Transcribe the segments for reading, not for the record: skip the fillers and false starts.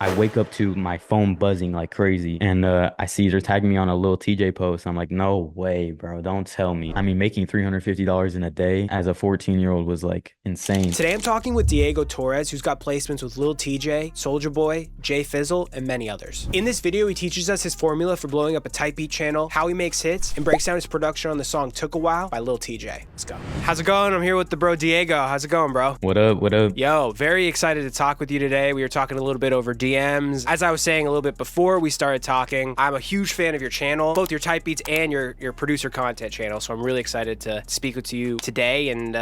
I wake up to my phone buzzing like crazy, and I see they're tagging me on a Lil Tjay post. I'm like, no way, bro, don't tell me. I mean, making $350 in a day as a 14-year-old was like insane. Today I'm talking with Diego Torres, who's got placements with Lil Tjay, Soulja Boy, Jay Fizzle, and many others. In this video, he teaches us his formula for blowing up a type beat channel, how he makes hits, and breaks down his production on the song Took a While by Lil Tjay. Let's go. How's it going? I'm here with the bro Diego. How's it going, bro? What up? What up? Yo, very excited to talk with you today. We were talking a little bit over DMs. As I was saying a little bit before we started talking, I'm a huge fan of your channel, both your type beats and your producer content channel. So I'm really excited to speak with you today and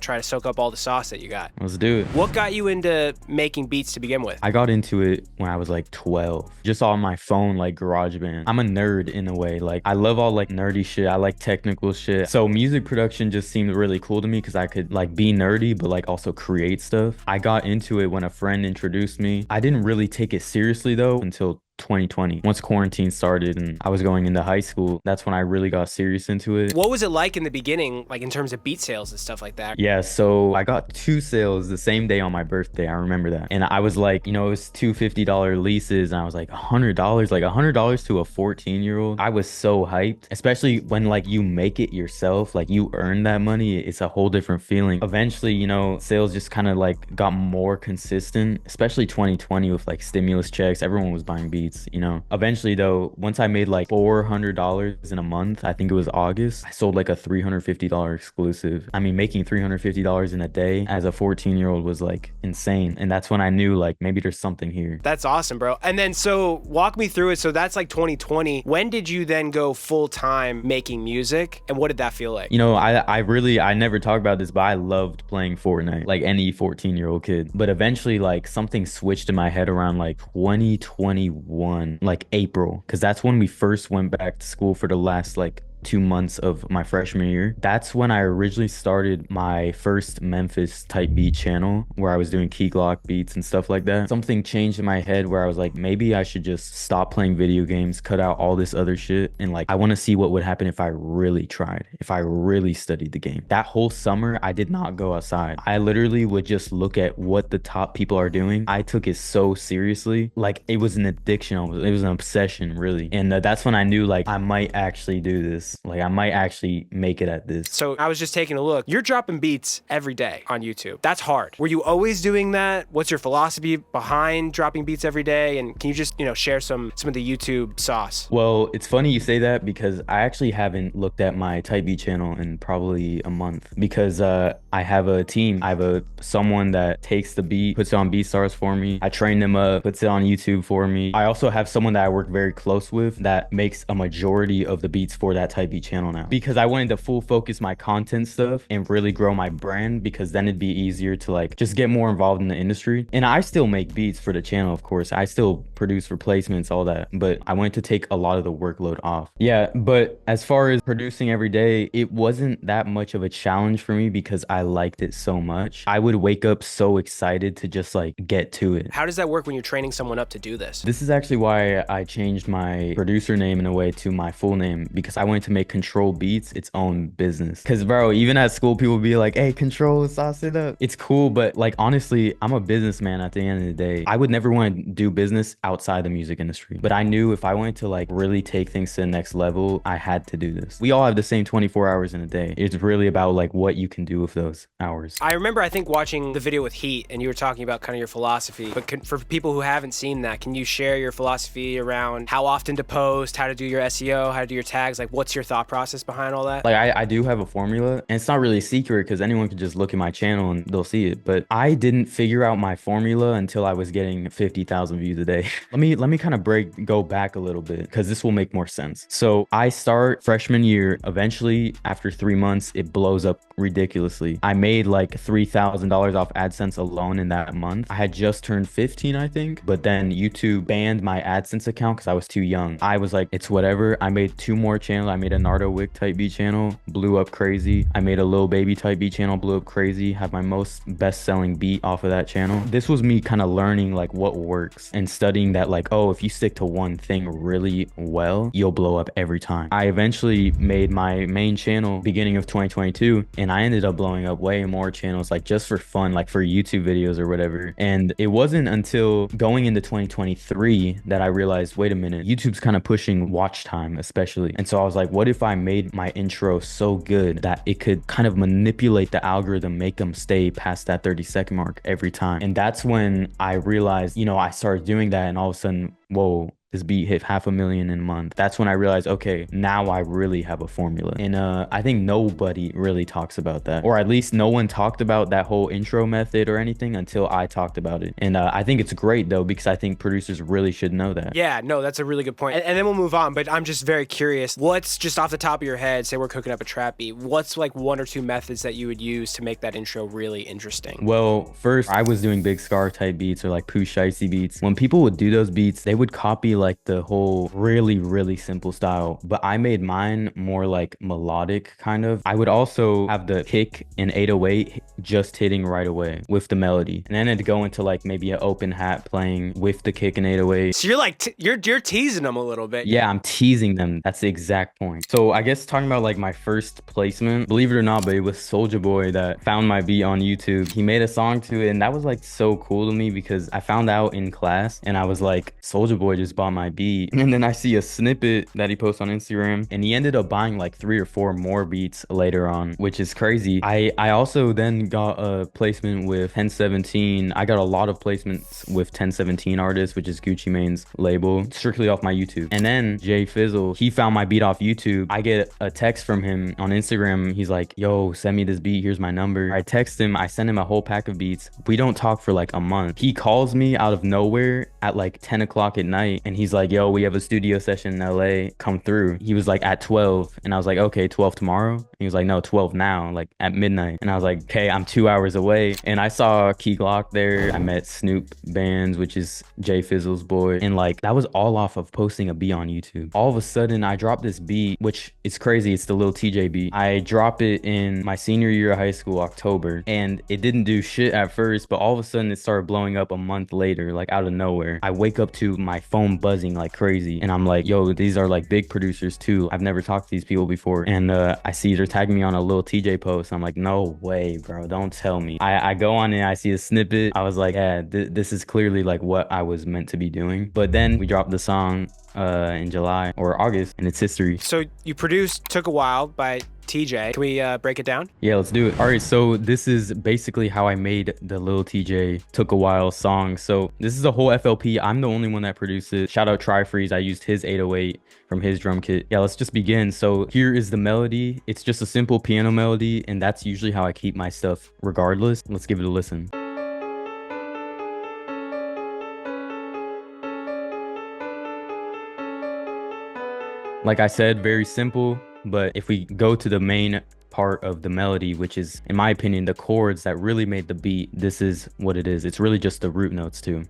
try to soak up all the sauce that you got. Let's do it. What got you into making beats to begin with? I got into it when I was like 12, just on my phone, like GarageBand. I'm a nerd in a way. Like, I love all like nerdy shit. I like technical shit. So music production just seemed really cool to me because I could like be nerdy, but like also create stuff. I got into it when a friend introduced me. I didn't really take it seriously though until 2020. Once quarantine started and I was going into high school, that's when I really got serious into it. What was it like in the beginning, like in terms of beat sales and stuff like that? Yeah, so I got 2 sales the same day on my birthday. I remember that. And I was like, it was two $50 leases, and I was like, $100, like $100 to a 14-year-old. I was so hyped, especially when like you make it yourself, like you earn that money. It's a whole different feeling. Eventually, sales just kind of like got more consistent, especially 2020 with like stimulus checks. Everyone was buying beats. Eventually though, once I made like $400 in a month, I think it was August, I sold like a $350 exclusive. I mean, making $350 in a day as a 14-year-old was like insane. And that's when I knew like maybe there's something here. That's awesome, bro. And then so walk me through it. So that's like 2020. When did you then go full time making music, and what did that feel like? I never talk about this, but I loved playing Fortnite like any 14-year-old kid. But eventually like something switched in my head around like 2021, like April, because that's when we first went back to school for the last like 2 months of my freshman year. That's when I originally started my first Memphis type beat channel where I was doing key glock beats and stuff like that. Something changed in my head where I was like, maybe I should just stop playing video games, cut out all this other shit, and like I want to see what would happen if I really tried, if I really studied the game. That whole summer I did not go outside. I literally would just look at what the top people are doing. I took it so seriously, like it was an addiction almost. It was an obsession, really. And that's when I knew like I might actually do this. Like I might actually make it at this. So I was just taking a look. You're dropping beats every day on YouTube. That's hard. Were you always doing that? What's your philosophy behind dropping beats every day? And can you just, share some of the YouTube sauce? Well, it's funny you say that because I actually haven't looked at my type beat channel in probably a month because I have a team. I have someone that takes the beat, puts it on BeatStars for me. I train them up, puts it on YouTube for me. I also have someone that I work very close with that makes a majority of the beats for that type beat channel now, because I wanted to full focus my content stuff and really grow my brand, because then it'd be easier to like just get more involved in the industry. And I still make beats for the channel, of course. I still produce replacements, all that, but I wanted to take a lot of the workload off. Yeah, but as far as producing every day, it wasn't that much of a challenge for me because I liked it so much. I would wake up so excited to just like get to it. How does that work when you're training someone up to do this? This is actually why I changed my producer name in a way to my full name, because I wanted to make Control Beats its own business. Because bro, even at school people would be like, hey, Control, sauce it up. It's cool, but like honestly, I'm a businessman at the end of the day. I would never want to do business outside the music industry, but I knew if I wanted to like really take things to the next level, I had to do this. We all have the same 24 hours in a day. It's really about like what you can do with those hours. I remember, I think, watching the video with Heat, and you were talking about kind of your philosophy, but for people who haven't seen that, can you share your philosophy around how often to post, how to do your SEO, how to do your tags? Like, what's your thought process behind all that? Like I do have a formula, and it's not really a secret because anyone could just look at my channel and they'll see it, but I didn't figure out my formula until I was getting 50,000 views a day. let me kind of go back a little bit because this will make more sense. So I start freshman year. Eventually after 3 months it blows up ridiculously. I made like $3,000 off AdSense alone in that month. I had just turned 15, I think, but then YouTube banned my AdSense account because I was too young. I was like, it's whatever. I made 2 more channels. I made a Nardo Wick type beat channel, blew up crazy. I made a Lil Baby type beat channel, blew up crazy. Have my most best selling beat off of that channel. This was me kind of learning like what works and studying believing that like, oh, if you stick to one thing really well, you'll blow up every time. I eventually made my main channel beginning of 2022, and I ended up blowing up way more channels, like just for fun, like for YouTube videos or whatever. And it wasn't until going into 2023 that I realized, wait a minute, YouTube's kind of pushing watch time, especially. And so I was like, what if I made my intro so good that it could kind of manipulate the algorithm, make them stay past that 30-second mark every time? And that's when I realized, you know, I started doing that, and all of a sudden, whoa, this beat hit 500,000 in a month. That's when I realized, okay, now I really have a formula. And I think nobody really talks about that, or at least no one talked about that whole intro method or anything until I talked about it. And I think it's great though, because I think producers really should know that. Yeah, no, that's a really good point. And then we'll move on, but I'm just very curious, what's just off the top of your head, say we're cooking up a trap beat, what's like one or two methods that you would use to make that intro really interesting? Well, first I was doing big scar type beats or like Pooh Shicey beats. When people would do those beats, they would copy like the whole really simple style, but I made mine more like melodic kind of. I would also have the kick and 808 just hitting right away with the melody, and then it'd go into like maybe an open hat playing with the kick and 808. So you're like you're teasing them a little bit. Yeah, I'm teasing them. That's the exact point. So I guess talking about like my first placement, believe it or not, but it was Soulja Boy that found my beat on YouTube. He made a song to it, and that was like so cool to me because I found out in class and I was like, Soulja Boy just bought my beat. And then I see a snippet that he posts on Instagram, and he ended up buying like 3 or 4 more beats later on, which is crazy. I also then got a placement with 1017. I got a lot of placements with 1017 artists, which is Gucci Mane's label, strictly off my YouTube. And then Jay Fizzle, he found my beat off YouTube. I get a text from him on Instagram. He's like, yo, send me this beat, here's my number. I text him, I send him a whole pack of beats. We don't talk for like a month. He calls me out of nowhere at like 10 o'clock at night, and he's like, yo, we have a studio session in LA, come through. He was like at 12, and I was like, okay, 12 tomorrow? And he was like, no, 12 now, like at midnight. And I was like, okay, I'm 2 hours away. And I saw Key Glock there. I met Snoop Bands, which is Jay Fizzle's boy, and like that was all off of posting a beat on YouTube. All of a sudden I dropped this beat, which is crazy, it's the Lil Tjay beat. I dropped it in my senior year of high school, October, and it didn't do shit at first, but all of a sudden it started blowing up a month later, like out of nowhere. I wake up to my phone buzzing like crazy, and I'm like, yo, these are like big producers too. I've never talked to these people before. And I see they're tagging me on a Lil Tjay post. I'm like, no way, bro, don't tell me. I go on and I see a snippet. I was like, yeah, this is clearly like what I was meant to be doing. But then we dropped the song in July or August, and it's history. So you produced Took a While by TJ. Can we break it down? Yeah, let's do it. All right, so this is basically how I made the Lil Tjay Took a While song. So this is a whole FLP. I'm the only one that produced it. Shout out Try Freeze. I used his 808 from his drum kit. Yeah, let's just begin. So here is the melody. It's just a simple piano melody, and that's usually how I keep my stuff regardless. Let's give it a listen. Like I said, very simple, but if we go to the main part of the melody, which is, in my opinion, the chords that really made the beat, this is what it is. It's really just the root notes too.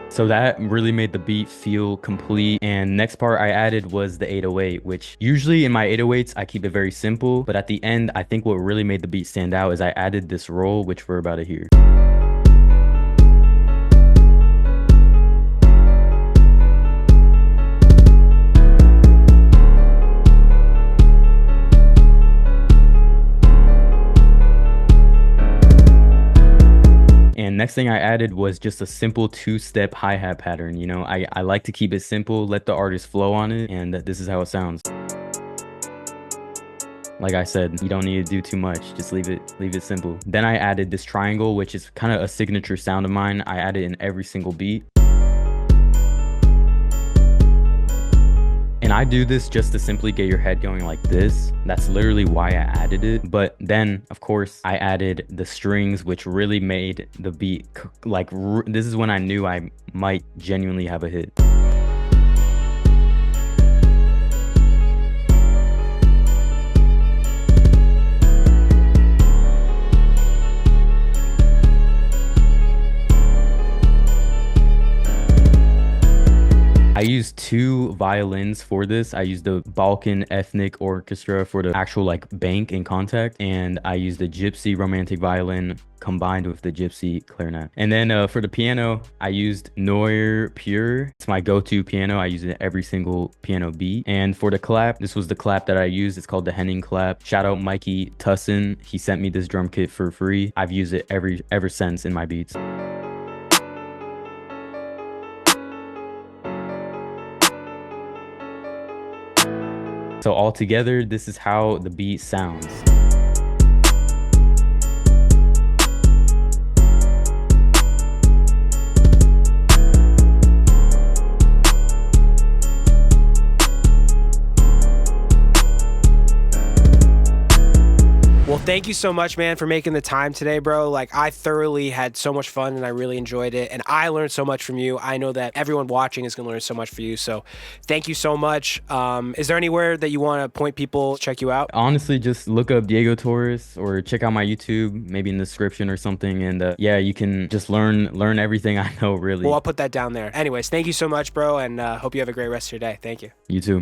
So that really made the beat feel complete. And next part I added was the 808, which usually in my 808s, I keep it very simple. But at the end, I think what really made the beat stand out is I added this roll, which we're about to hear. And next thing I added was just a simple 2-step hi-hat pattern. You know, I like to keep it simple, let the artist flow on it, and this is how it sounds. Like I said, you don't need to do too much, just leave it simple. Then I added this triangle, which is kind of a signature sound of mine. I add it in every single beat. And I do this just to simply get your head going like this. That's literally why I added it. But then, of course, I added the strings, which really made the beat, like, this is when I knew I might genuinely have a hit. I use used 2 violins for this. I used the Balkan Ethnic Orchestra for the actual like bank and contact, and I used the Gypsy Romantic Violin combined with the Gypsy clarinet. And then for the piano, I used Neuer Pure. It's my go-to piano. I use it every single piano beat. And for the clap, this was the clap that I used. It's called the Henning clap. Shout out Mikey Tussin. He sent me this drum kit for free. I've used it ever since in my beats. So altogether, this is how the beat sounds. Well, thank you so much, man, for making the time today, bro. Like, I thoroughly had so much fun and I really enjoyed it. And I learned so much from you. I know that everyone watching is going to learn so much from you. So thank you so much. Is there anywhere that you want to point people to check you out? Honestly, just look up Diego Torres or check out my YouTube, maybe in the description or something. And yeah, you can just learn everything I know, really. Well, I'll put that down there. Anyways, thank you so much, bro. And hope you have a great rest of your day. Thank you. You too.